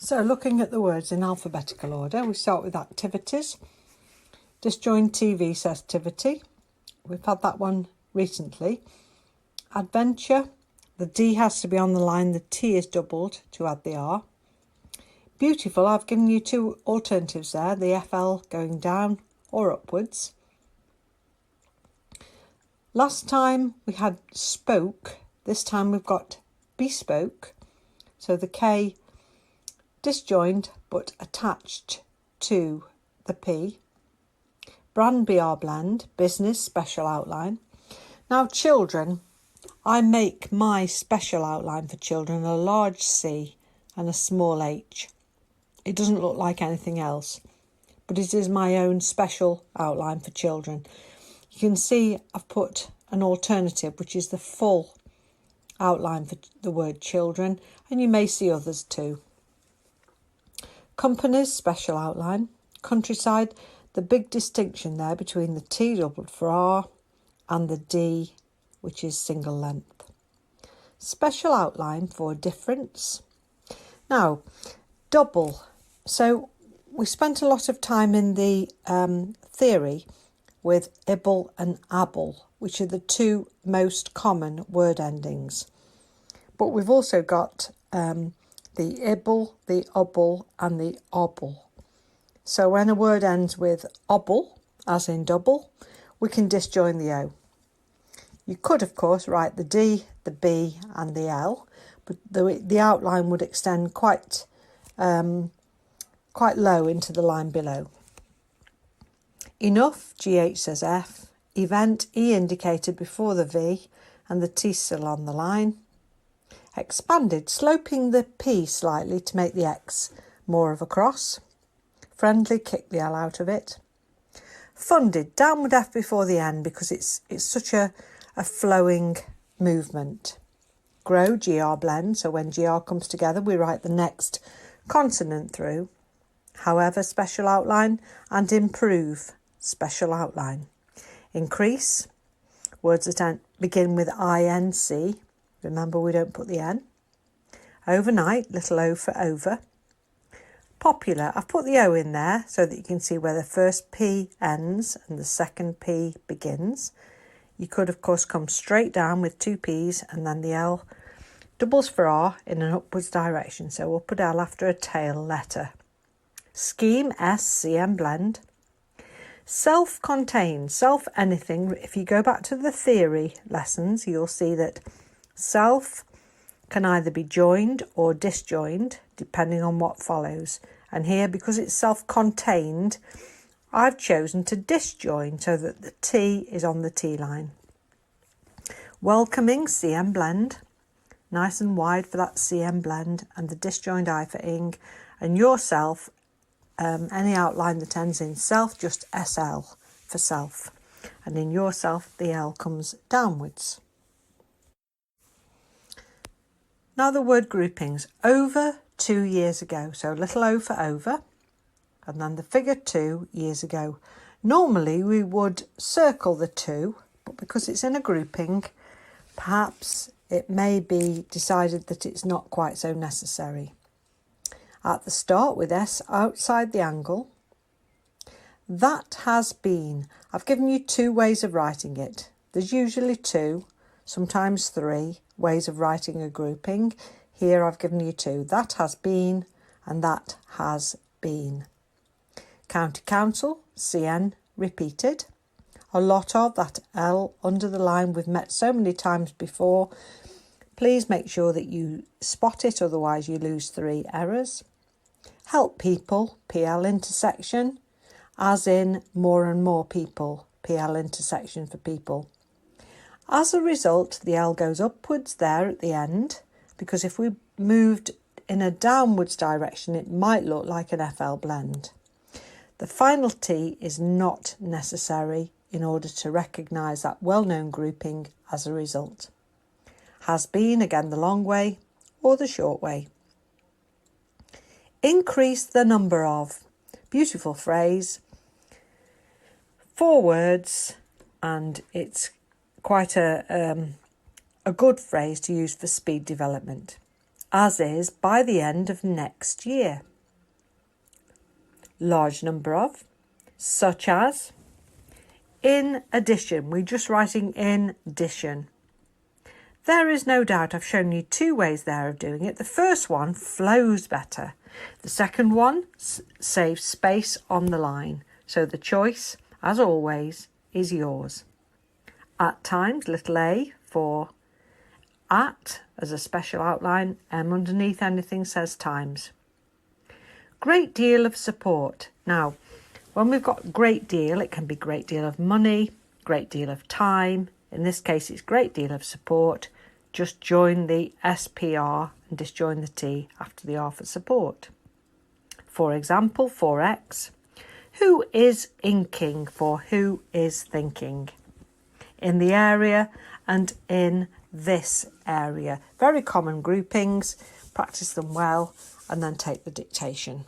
So looking at the words in alphabetical order, we start with activities. Disjoined TV says activity. We've had that one recently. Adventure. The D has to be on the line. The T is doubled to add the R. Beautiful. I've given you two alternatives there. The FL going down or upwards. Last time we had spoke. This time we've got bespoke. So the K disjoined but attached to the P. Brand BR blend, business special outline. Now children, I make my special outline for children a large C and a small h. It doesn't look like anything else, but it is my own special outline for children. You can see I've put an alternative, which is the full outline for the word children, and you may see others too. Companies, special outline. Countryside, the big distinction there between the T doubled for R and the D, which is single length. Special outline for difference. Now, double. So we spent a lot of time in the theory with ible and able, which are the two most common word endings. But we've also got the ible, the oble and the oble. So when a word ends with oble, as in double, we can disjoin the O. You could, of course, write the D, the B and the L, but the outline would extend quite low into the line below. Enough, GH says F. Event, E indicated before the V and the T still on the line. Expanded, sloping the P slightly to make the X more of a cross. Friendly, kick the L out of it. Funded, downward F before the N because it's such a flowing movement. Grow, GR blend, so when GR comes together we write the next consonant through. However, special outline. And improve, special outline. Increase, words that begin with INC. Remember, we don't put the N. Overnight, little O for over. Popular, I've put the O in there so that you can see where the first P ends and the second P begins. You could, of course, come straight down with two P's and then the L doubles for R in an upwards direction. So upward L after a tail letter. Scheme, SCM blend. Self-contained, self-anything. If you go back to the theory lessons, you'll see that self can either be joined or disjoined, depending on what follows. And here, because it's self-contained, I've chosen to disjoin so that the T is on the T line. Welcoming, CM blend. Nice and wide for that CM blend, and the disjoined I for ing. And yourself, any outline that ends in self, just SL for self. And in yourself, the L comes downwards. Now the word groupings. Over 2 years ago. So little O for over. And then the figure 2 years ago. Normally we would circle the 2, but because it's in a grouping, perhaps it may be decided that it's not quite so necessary. At the start with S outside the angle. That has been. I've given you two ways of writing it. There's usually 2, sometimes 3 ways of writing a grouping. Here I've given you 2. That has been and that has been. County Council, CN repeated. A lot of that L under the line we've met so many times before. Please make sure that you spot it, otherwise you lose 3 errors. Help people, PL intersection, as in more and more people, PL intersection for people. As a result, the L goes upwards there at the end, because if we moved in a downwards direction, it might look like an FL blend. The final T is not necessary in order to recognise that well-known grouping as a result. Has been, again the long way or the short way. Increase the number of. Beautiful phrase. 4 words, and it's quite a good phrase to use for speed development. as is by the end of next year. Large number of, such as. In addition, we're just writing in addition. There is no doubt I've shown you two ways there of doing it. The first one flows better. The second one saves space on the line. So the choice, as always, is yours. At times, little a for at as a special outline, M underneath anything says times. Great deal of support. Now, when we've got great deal, it can be great deal of money, great deal of time. In this case, it's great deal of support. Just join the SPR and disjoin the T after the R for support. For example, for X, who is inking for who is thinking? In the area and in this area. Very common groupings. Practice them well and then take the dictation.